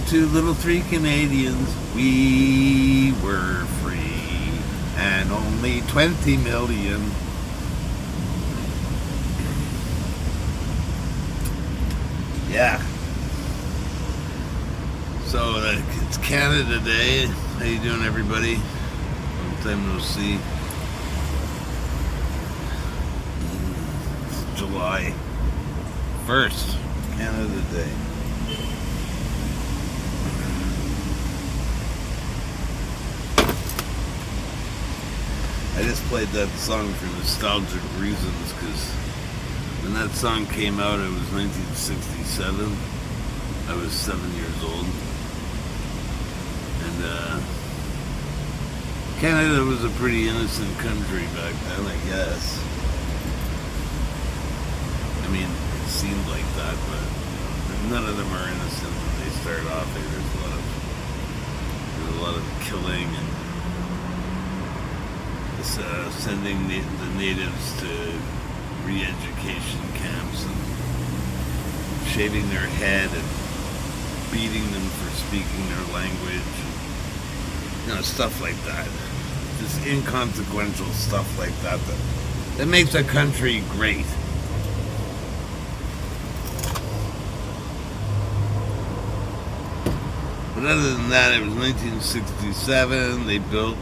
to little three Canadians, we were free, and only 20 million. Yeah. So it's Canada Day. How you doing, everybody? Long time no see. It's July 1st, Canada Day. I just played that song for nostalgic reasons because when that song came out, it was 1967. I was 7 years old. And Canada was a pretty innocent country back then, I guess. I mean, it seemed like that, but none of them are innocent when they start off. There's a lot of killing and sending the natives to re-education camps and shaving their head and beating them for speaking their language, stuff like that. Just inconsequential stuff like that that makes a country great. But other than that, it was 1967. They built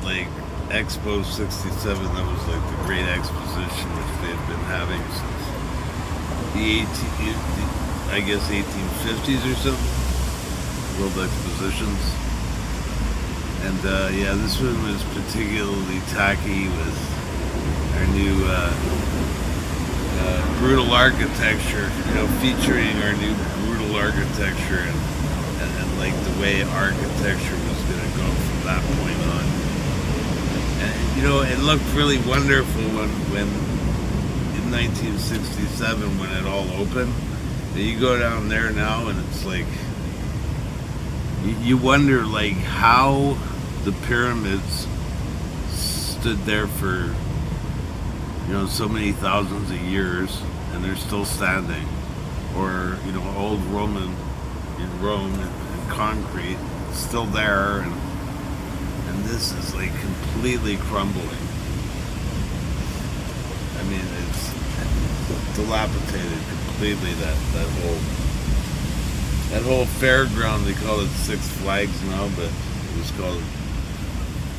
Expo 67. That was the great exposition which they had been having since the 1850s or something. World expositions. And this one was particularly tacky with our new brutal architecture, featuring our new brutal architecture and the way architecture was going to go from that point on. And it looked really wonderful when in 1967 when it all opened. You go down there now and it's like you wonder how the pyramids stood there for so many thousands of years and they're still standing, or old Roman in Rome and concrete still there, and this is completely crumbling. I mean, it's dilapidated completely. That whole fairground, they call it Six Flags now, but it was called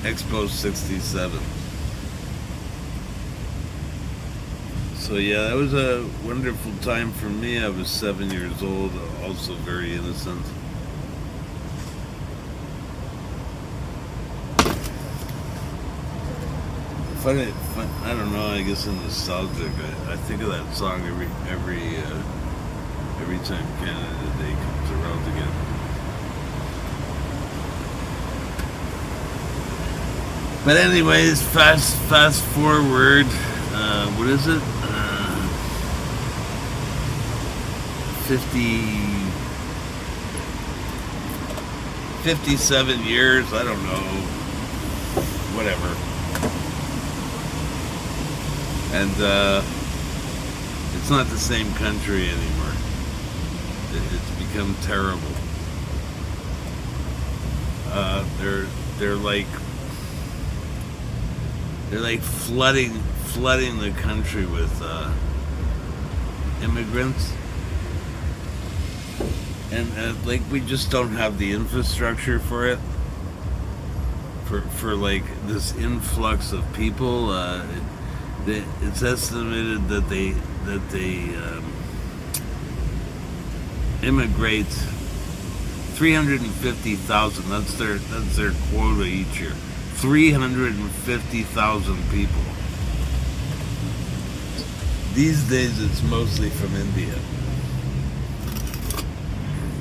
Expo 67. So yeah, that was a wonderful time for me. I was 7 years old, also very innocent. Funny, I don't know. I guess I'm nostalgic. I think of that song every time Canada Day comes around again. But anyways, fast forward. What is it? 57 years. I don't know. Whatever. And it's not the same country anymore. It's become terrible. They're flooding the country with immigrants, and we just don't have the infrastructure for it. For this influx of people. It's estimated that they immigrate 350,000. That's their quota each year. 350,000 people. These days, it's mostly from India.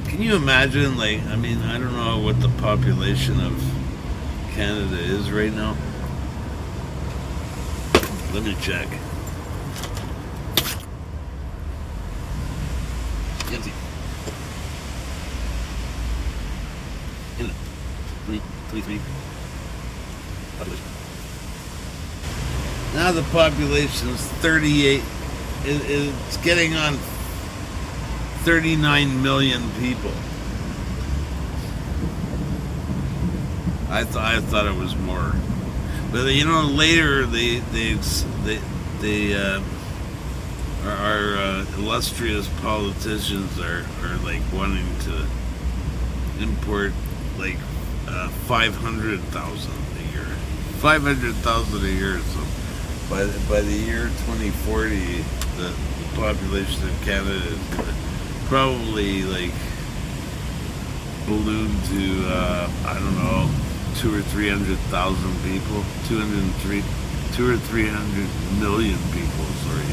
Can you imagine? I don't know what the population of Canada is right now. Let me check. Empty. 23. Population. Now the population's 38. It's getting on 39 million people. I thought it was more, but later they our illustrious politicians are like wanting to import like 500,000 a year, 500,000 a year. So by the year 2040, the population of Canada is gonna probably like balloon to I don't know, 200,000 or 300,000 people, 2 or 300 million people. Sorry.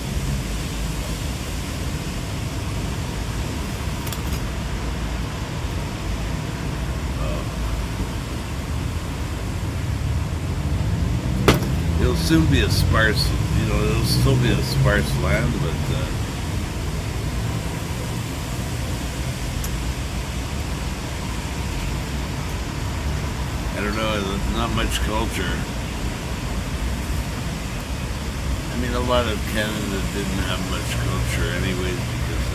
It'll soon be a sparse, it'll still be a sparse land, but I don't know, there's not much culture. I mean, a lot of Canada didn't have much culture anyways because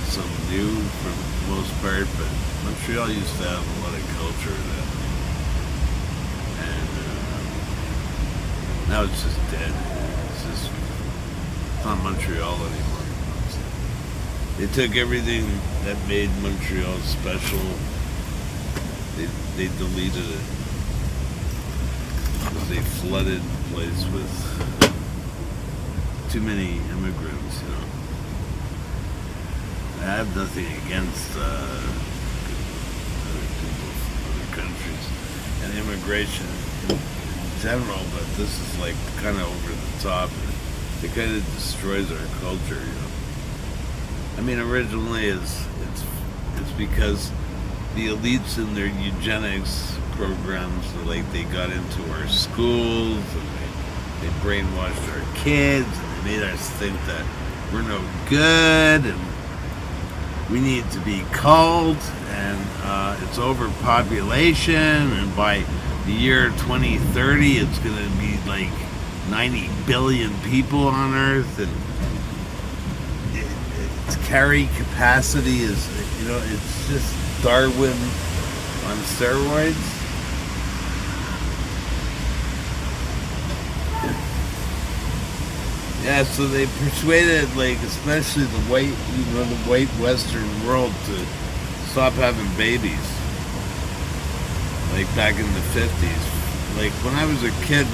it's so new for the most part, but Montreal used to have a lot of culture then. And now it's just dead. It's not Montreal anymore. They took everything that made Montreal special. They deleted it because they flooded the place with too many immigrants. I have nothing against other people from other countries and immigration in general, but this is like kind of over the top. It kind of destroys our culture. I mean, originally it's because the elites in their eugenics programs, they got into our schools and they brainwashed our kids and they made us think that we're no good and we need to be culled and it's overpopulation and by the year 2030 it's going to be like 90 billion people on Earth and its carry capacity is, it's just Darwin on steroids. Yeah, so they persuaded, especially the white Western world to stop having babies. Like back in the 50s. Like when I was a kid,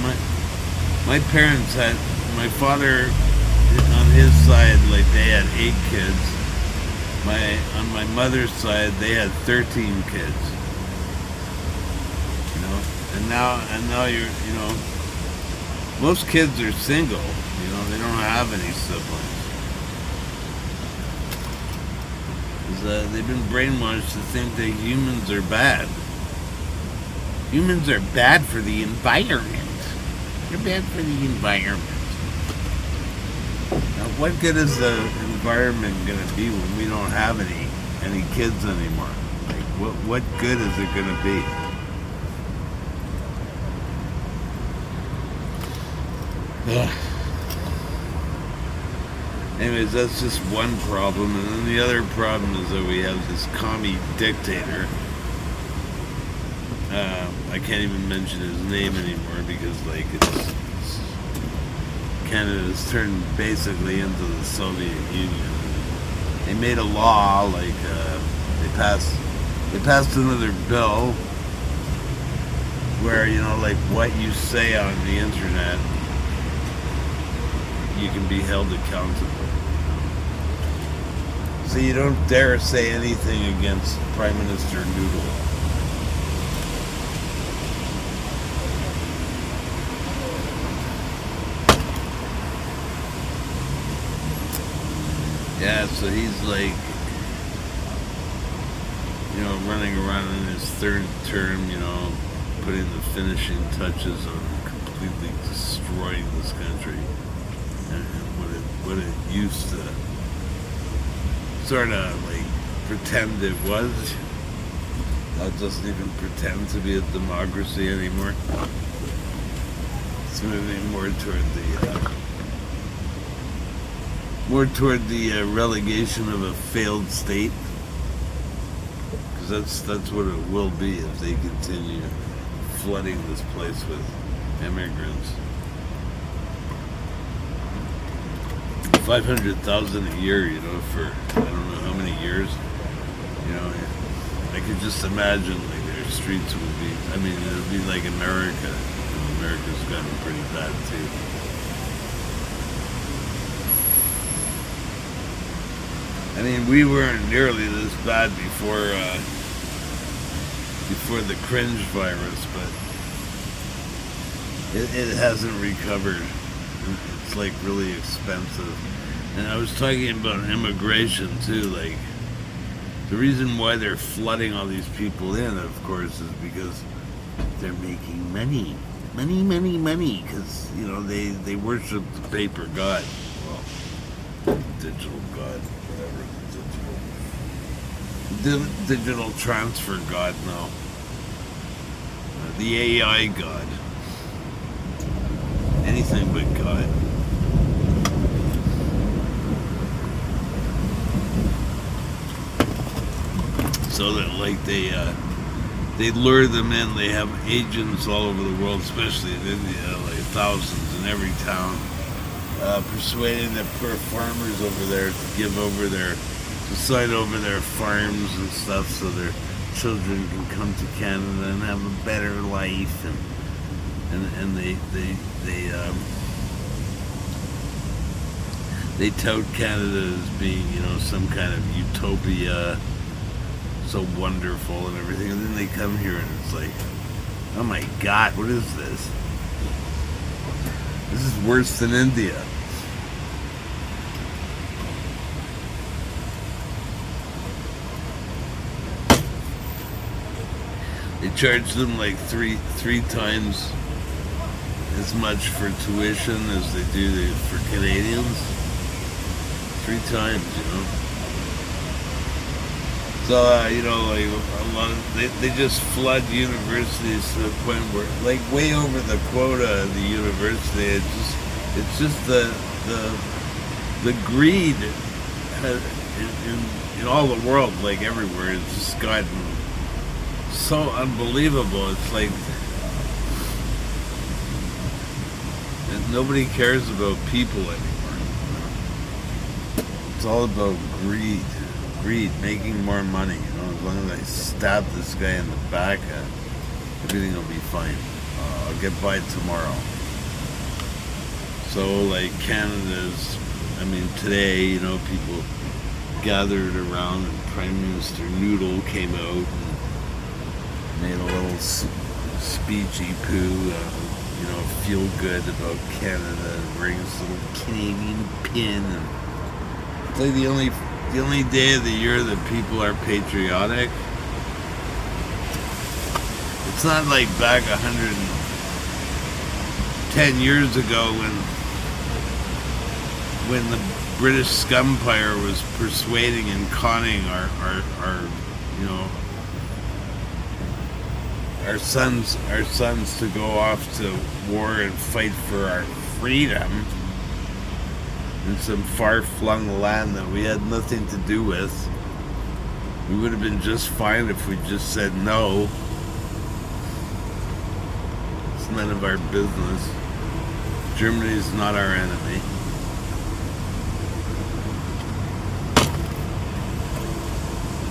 my parents had, my father on his side, they had 8 kids. On my mother's side, they had 13 kids. And now you're, most kids are single. They don't have any siblings. They've been brainwashed to think that humans are bad. Humans are bad for the environment. They're bad for the environment. Now, what good is the environment going to be when we don't have any kids anymore? What good is it going to be? Yeah. Anyways, that's just one problem, and then the other problem is that we have this commie dictator. I can't even mention his name anymore because Canada's turned basically into the Soviet Union. They made a law, they passed another bill where, what you say on the internet, you can be held accountable. So you don't dare say anything against Prime Minister Noodle. Yeah, so he's running around in his third term, putting the finishing touches on completely destroying this country and what it used to sort of pretend it was. That doesn't even pretend to be a democracy anymore. It's moving more toward the relegation of a failed state, because that's what it will be if they continue flooding this place with immigrants. 500,000 a year, for I don't know how many years. I could just imagine like their streets would be. I mean, it would be like America. America's gotten pretty bad too. I mean, we weren't nearly this bad before the cringe virus, but it hasn't recovered. It's like really expensive. And I was talking about immigration too. Like, the reason why they're flooding all these people in, of course, is because they're making money. Money. Because, they worship the paper god. Well, digital god, whatever. Digital transfer god, no. The AI god. Anything but god. So that like they lure them in. They have agents all over the world, especially in India, like thousands in every town, persuading the poor farmers over there to sign over their farms and stuff, so their children can come to Canada and have a better life, and they tout Canada as being, some kind of utopia, so wonderful and everything, and then they come here and it's like, oh my God, what is this? This is worse than India. They charge them like three times as much for tuition as they do for Canadians. 3 times, So, like a lot of, they just flood universities to the point where, like, way over the quota of the university. It's just the greed in all the world, like everywhere. It's just gotten so unbelievable. It's like nobody cares about people anymore. It's all about greed, making more money. As long as I stab this guy in the back, everything will be fine. I'll get by tomorrow. So, like, Canada's, today, people gathered around and Prime Minister Noodle came out and made a little speechy poo, feel good about Canada, and wearing this little Canadian pin. And it's like the only day of the year that people are patriotic. It's not like back 110 years ago when the British Scumpire was persuading and conning our sons to go off to war and fight for our freedom in some far-flung land that we had nothing to do with. We would have been just fine if we just said no. It's none of our business. Germany is not our enemy.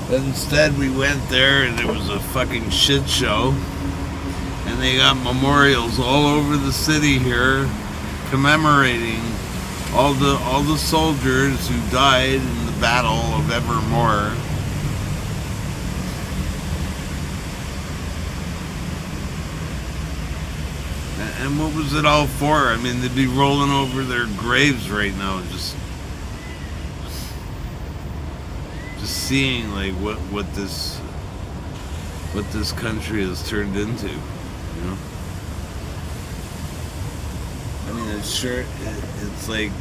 But instead we went there and it was a fucking shit show. And they got memorials all over the city here commemorating all the soldiers who died in the Battle of Evermore. And what was it all for? They'd be rolling over their graves right now, just seeing like what this country has turned into, it's like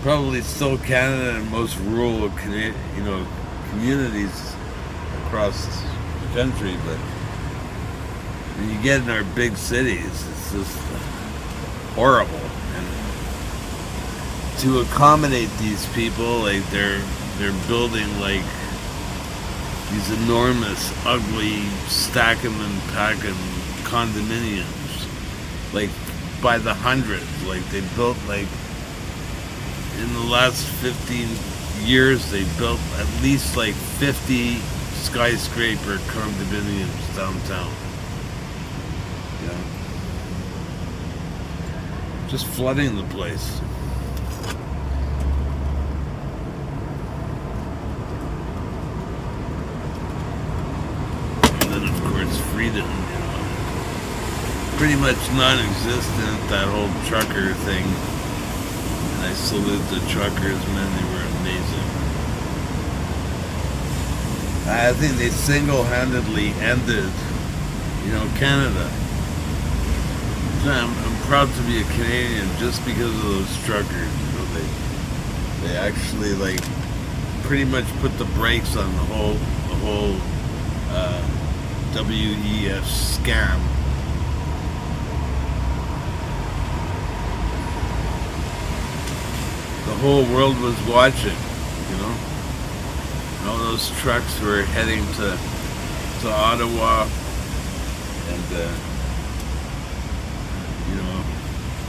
probably still Canada and most rural communities across the country, but when you get in our big cities, it's just horrible. And to accommodate these people, like they're building like these enormous, ugly, stack 'em and pack 'em condominiums, like by the hundreds. Like they built, like in the last 15 years, they built at least like 50 skyscraper condominiums downtown. Yeah, just flooding the place. Freedom, pretty much non-existent, that whole trucker thing. And I salute the truckers, man, they were amazing. I think they single-handedly ended, Canada. I'm proud to be a Canadian just because of those truckers. They actually like pretty much put the brakes on the whole WEF scam. The whole world was watching, and all those trucks were heading to Ottawa, and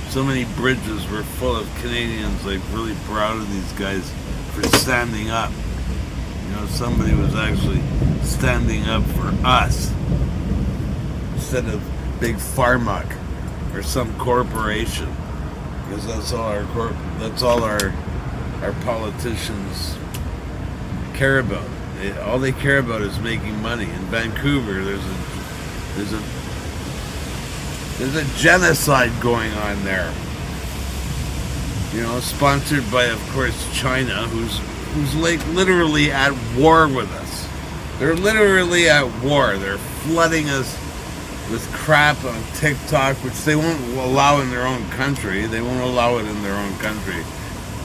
so many bridges were full of Canadians, like really proud of these guys for standing up. Somebody was actually standing up for us instead of big pharma or some corporation, because that's all our politicians care about. All they care about is making money. In Vancouver, there's a genocide going on there. Sponsored by, of course, China, who's like literally at war with us. They're literally at war. They're flooding us with crap on TikTok, which they won't allow in their own country. They won't allow it in their own country.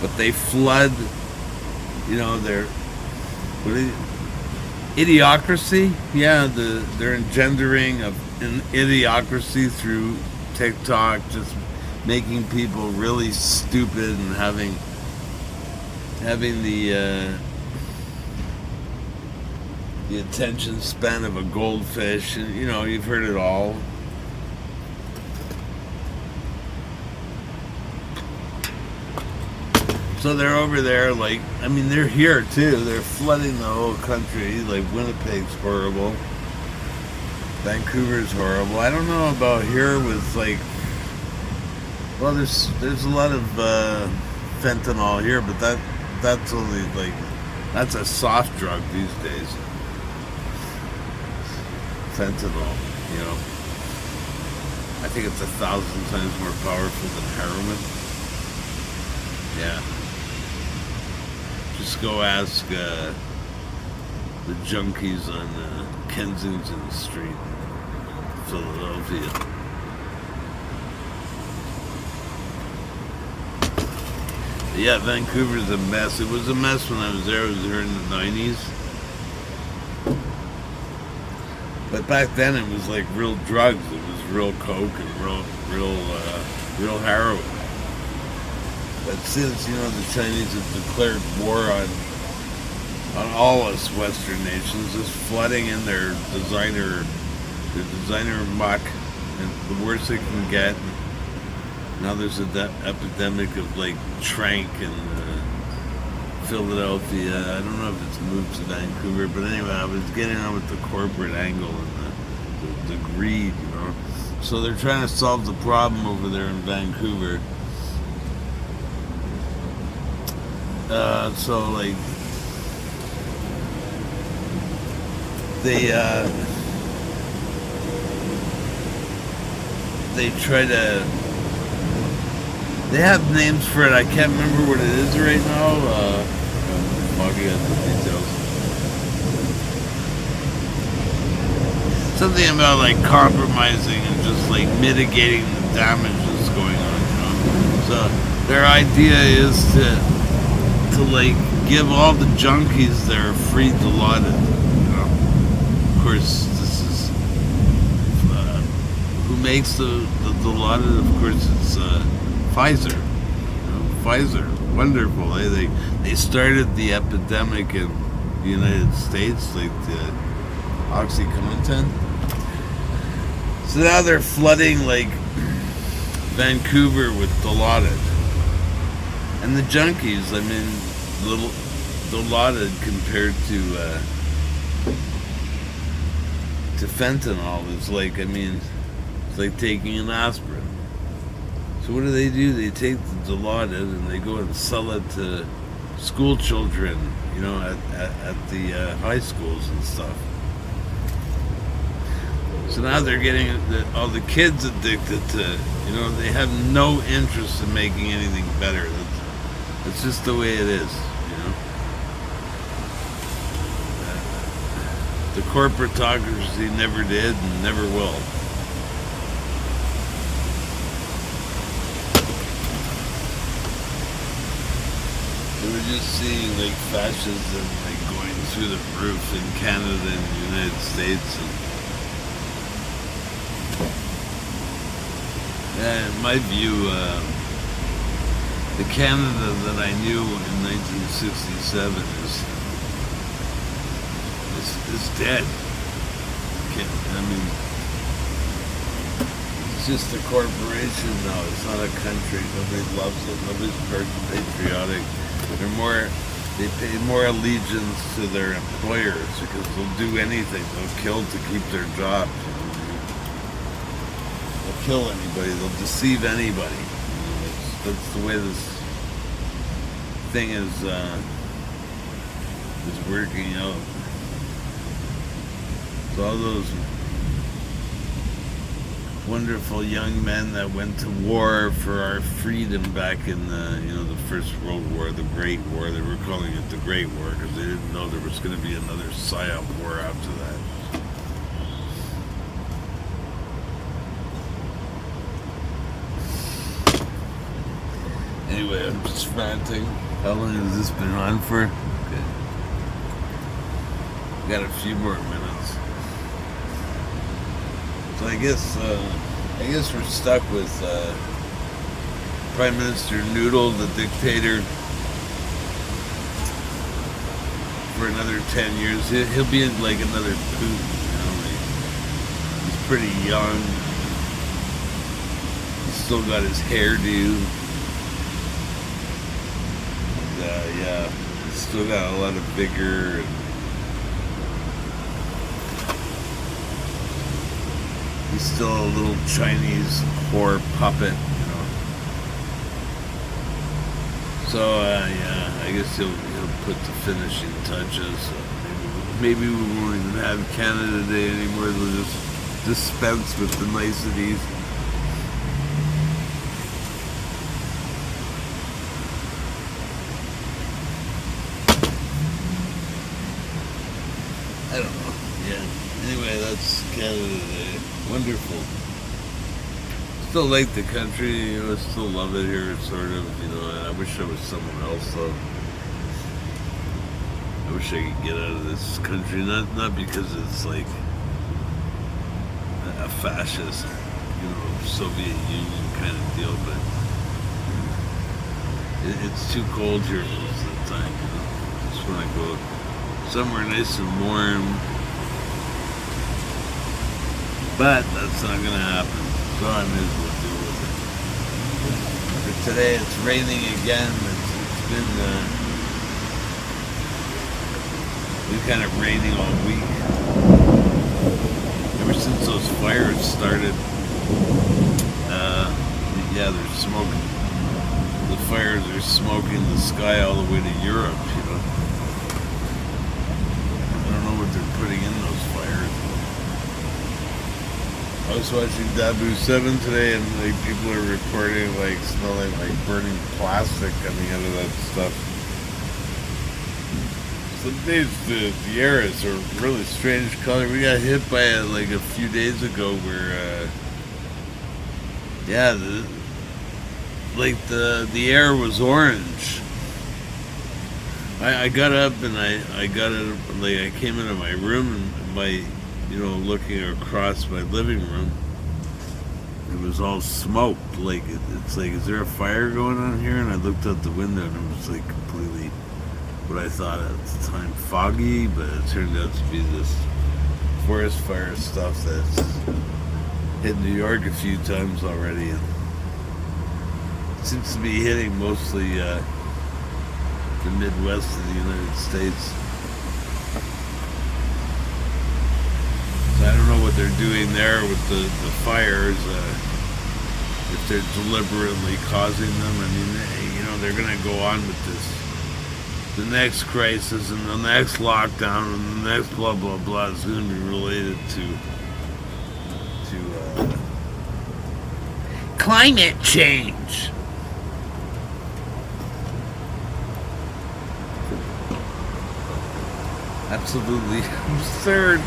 But they flood, their idiocracy. Yeah, their engendering of an idiocracy through TikTok, just making people really stupid and having the attention span of a goldfish, and you've heard it all. So they're over there, they're here too. They're flooding the whole country. Like Winnipeg's horrible, Vancouver's horrible. I don't know about here with there's a lot of fentanyl here, but that's only that's a soft drug these days. Fentanyl, I think it's 1,000 times more powerful than heroin. Yeah. Just go ask the junkies on Kensington Street, Philadelphia. Yeah, Vancouver's a mess. It was a mess when I was there. I was there in the 90s. But back then it was like real drugs. It was real coke and real heroin. But since, the Chinese have declared war on all us Western nations, just flooding in their designer muck, and the worst they can get. Now there's an epidemic of trank in Philadelphia. I don't know if it's moved to Vancouver, but anyway, I was getting on with the corporate angle and the greed, So they're trying to solve the problem over there in Vancouver. They try to. They have names for it. I can't remember what it is right now. Foggy has the details. Something about compromising and just mitigating the damage that's going on. So their idea is to give all the junkies their free Dilaudid. Of course, this is who makes the Dilaudid. Of course, it's Pfizer. Pfizer, wonderful. They started the epidemic in the United States, OxyContin. So now they're flooding like Vancouver with Dilaudid. And the junkies, I mean, little Dilaudid compared to fentanyl is like, I mean, it's like taking an aspirin. So what do? They take the Dilaudid and they go and sell it to school children, you know, at the high schools and stuff. So now they're getting all the kids addicted to, you know, they have no interest in making anything better. That's just the way it is, you know. The corporatocracy never did and never will. So we're just seeing like fascism like going through the roof in Canada and the United States. And in my view, the Canada that I knew in 1967 is dead. I mean, it's just a corporation now. It's not a country. Nobody loves it. Nobody's patriotic. They pay more allegiance to their employers because they'll do anything. They'll kill to keep their jobs. They'll kill anybody. They'll deceive anybody. That's the way this thing is working out. So all those wonderful young men that went to war for our freedom back in the, you know, the First World War, the Great War. They were calling it the Great War because they didn't know there was going to be another psyop war after that. Anyway, I'm just ranting. How long has this been on for? Okay. Got a few more minutes. So I guess we're stuck with Prime Minister Noodle, the dictator, for another 10 years. He'll be like another Putin, you know. He's pretty young. He's still got his hairdo. Yeah, he's still got a lot of vigor. And he's still a little Chinese whore puppet, you know. So yeah, I guess he'll put the finishing touches. Maybe we won't even have Canada Day anymore. They'll just dispense with the niceties. I don't know. Yeah. Anyway, that's Canada Day. Wonderful. Still like the country, you know, I still love it here, sort of, you know. I wish I was someone else, though. I wish I could get out of this country, not because it's like a fascist, you know, Soviet Union kind of deal, but it's too cold here most of the time, you know. I just want to go somewhere nice and warm. But that's not going to happen. So I may as well deal with it. For today, it's raining again. It's been kind of raining all week. Ever since those fires started, yeah, they're smoking. The fires are smoking the sky all the way to Europe, you know. I don't know what they're putting in those fires. I was watching Dabu 7 today, and like people are reporting like smelling like burning plastic coming out of that stuff. Some days the air is a really strange color. We got hit by it like a few days ago, where yeah, the air was orange. I got up and I got it, like I came into my room, and my, you know, looking across my living room, it was all smoke. Like it's like, is there a fire going on here? And I looked out the window, and it was like completely, what I thought at the time, foggy, but it turned out to be this forest fire stuff that's hit New York a few times already, and seems to be hitting mostly the Midwest of the United States. So I don't know what they're doing there with the fires, if they're deliberately causing them. I mean, they're going to go on with this. The next crisis and the next lockdown and the next blah, blah, blah is going to be related to climate change. Absolutely absurd.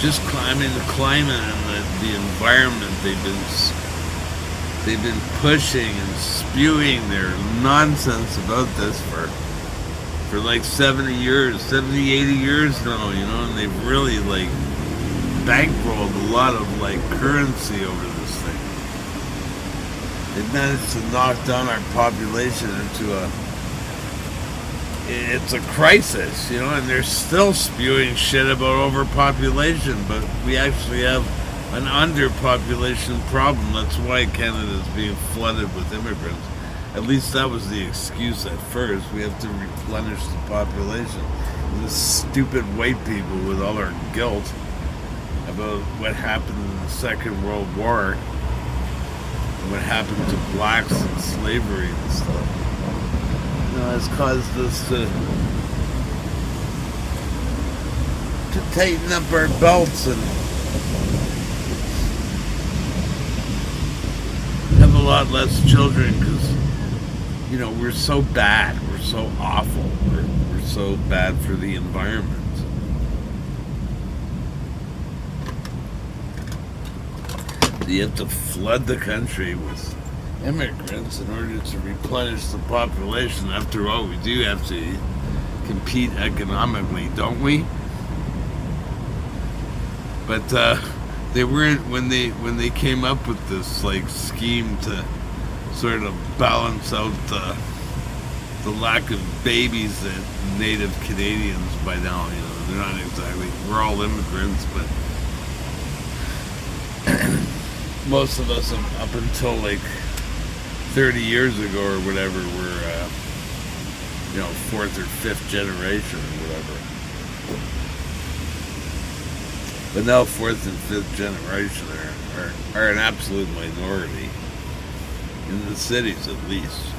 Just climbing the climate and the environment, they've been pushing and spewing their nonsense about this for like 70 years, 80 years now, and they've really like bankrolled a lot of like currency over this thing. They've managed to knock down our population into it's a crisis, and they're still spewing shit about overpopulation, but we actually have an underpopulation problem. That's why Canada is being flooded with immigrants. At least that was the excuse at first. We have to replenish the population. The stupid white people with all their guilt about what happened in the Second World War and what happened to blacks and slavery and stuff. Has caused us to tighten up our belts and have a lot less children because, we're so bad, we're so awful, we're so bad for the environment. You have to flood the country with immigrants in order to replenish the population. After all, we do have to compete economically, don't we? But they weren't when they came up with this like scheme to sort of balance out the lack of babies that Native Canadians by now, they're not exactly, we're all immigrants, but most of us up until like 30 years ago or whatever were, fourth or fifth generation or whatever. But now fourth and fifth generation are an absolute minority. In the cities, at least.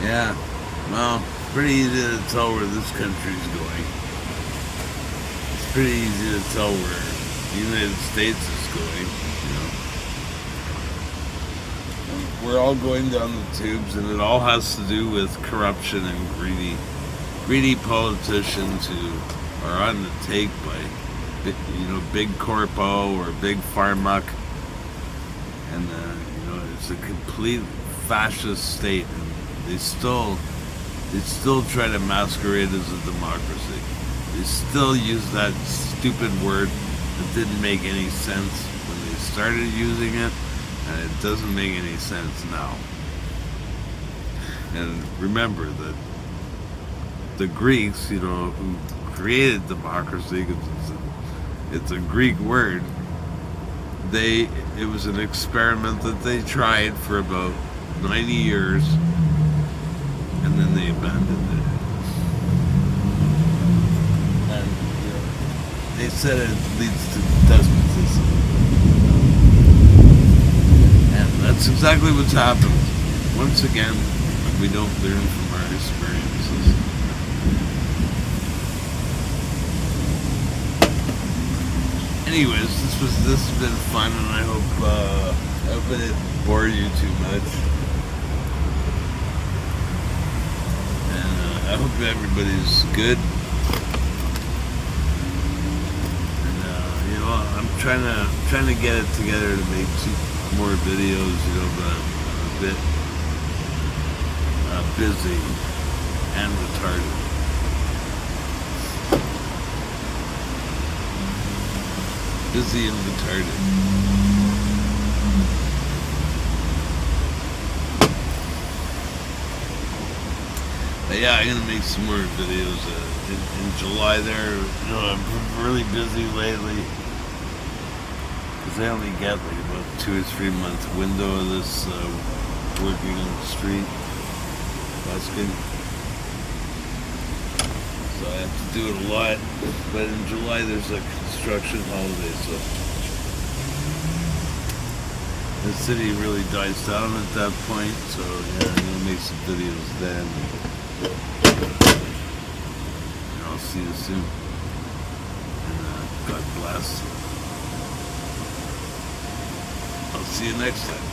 Yeah, well, pretty easy to tell where this country's going. It's pretty easy to tell where the United States is going, We're all going down the tubes, and it all has to do with corruption and greedy politicians who are on the take by, big corpo or big pharma, and it's a complete fascist state, and they still try to masquerade as a democracy. They still use that stupid word that didn't make any sense when they started using it, and it doesn't make any sense now. And remember that the Greeks, who created democracy, because it's a Greek word, it was an experiment that they tried for about 90 years, and then they abandoned it. And they said it leads to despotism. And that's exactly what's happened. Once again, we don't learn from our experiences. Anyways, this has been fun, and I hope it didn't bore you too much. And I hope everybody's good. And I'm trying to get it together to make 2 more videos, but I'm a bit busy and retarded. Busy and retarded. But yeah, I'm gonna make some more videos in July. There, I'm really busy lately because I only get like about 2 or 3 month window of this working on the street, busking. So I have to do it a lot. But in July there's a construction holiday, so the city really dies down at that point. So yeah, I'm gonna make some videos then. And I'll see you soon. And God bless. I'll see you next time.